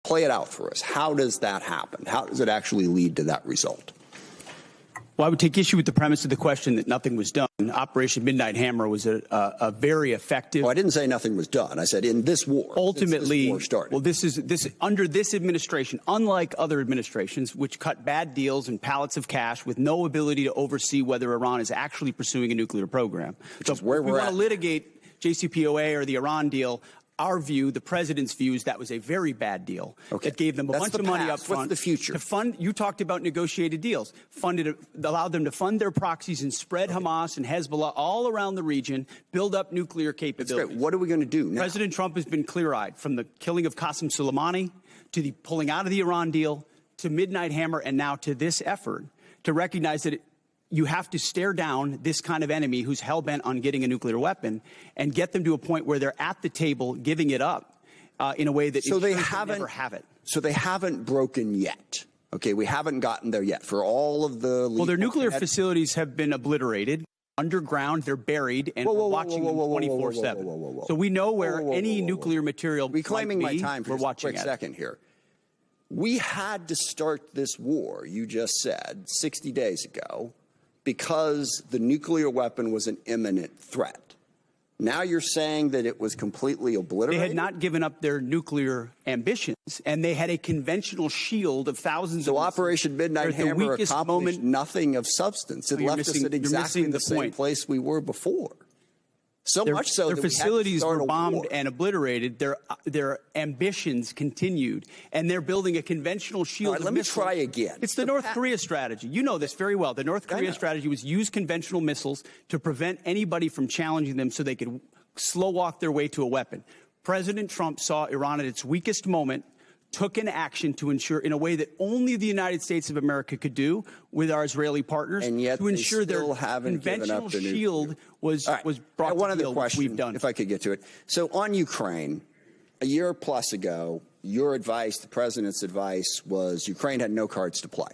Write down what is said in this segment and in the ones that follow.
Play it out for us. How does that happen? How does it actually lead to that result? Well, I would take issue with the premise of the question that nothing was done. Operation Midnight Hammer was a very effective. Well, I didn't say nothing was done. I said in this war. Ultimately, this war started. Well, this under this administration, unlike other administrations, which cut bad deals and pallets of cash with no ability to oversee whether Iran is actually pursuing a nuclear program. Which is where we we're want at. to litigate JCPOA or the Iran deal. Our view, the president's view, is that was a very bad deal. Okay. That gave them a bunch of money up front. What's the future? To fund, you talked about negotiated deals. Allowed them to fund their proxies and spread Hamas and Hezbollah all around the region, build up nuclear capabilities. That's great. What are we going to do now? President Trump has been clear-eyed, from the killing of Qasem Soleimani to the pulling out of the Iran deal to Midnight Hammer and now to this effort to recognize that you have to stare down this kind of enemy who's hell-bent on getting a nuclear weapon and get them to a point where they're at the table giving it up in a way that so they never have it. So they haven't broken yet. Okay, we haven't gotten there yet. For all of the well, their nuclear facilities have been obliterated. Underground, they're buried, and we're watching them 24/7. So we know where any nuclear material reclaiming might be. My time for we're watching a quick second here. We had to start this war, you just said, 60 days ago, because the nuclear weapon was an imminent threat. Now you're saying that it was completely obliterated? They had not given up their nuclear ambitions, and they had a conventional shield of thousands of missiles. So Operation Midnight Hammer accomplished nothing of substance. It left us at exactly the same place we were before. So much so that their facilities were bombed and obliterated. Their ambitions continued, and they're building a conventional shield. All right, let me try again. It's the North Korea strategy. You know this very well. The North Korea strategy was use conventional missiles to prevent anybody from challenging them so they could slow walk their way to a weapon. President Trump saw Iran at its weakest moment, took an action to ensure, in a way that only the United States of America could do with our Israeli partners, and yet to ensure their conventional shield was brought one to other deal, question, we've done. if I could get to it. So on Ukraine, a year plus ago, your advice, the president's advice, was Ukraine had no cards to play.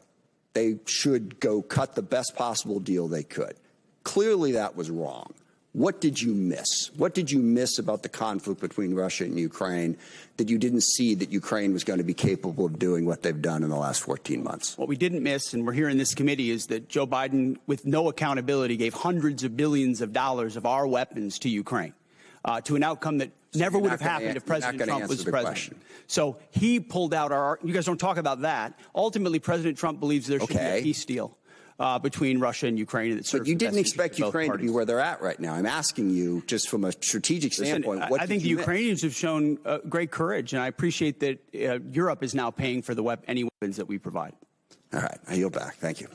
They should go cut the best possible deal they could. Clearly that was wrong. What did you miss? What did you miss about the conflict between Russia and Ukraine that you didn't see that Ukraine was going to be capable of doing what they've done in the last 14 months? What we didn't miss, and we're here in this committee, is that Joe Biden, with no accountability, gave hundreds of billions of dollars of our weapons to Ukraine, to an outcome that never would have happened if President Trump was president. So he pulled out you guys don't talk about that. Ultimately, President Trump believes there should be a peace deal between Russia and Ukraine. But you didn't expect Ukraine to be where they're at right now. I'm asking you, just from a strategic standpoint, what I think the Ukrainians have shown great courage, and I appreciate that Europe is now paying for any weapons that we provide. All right. I yield back. Thank you.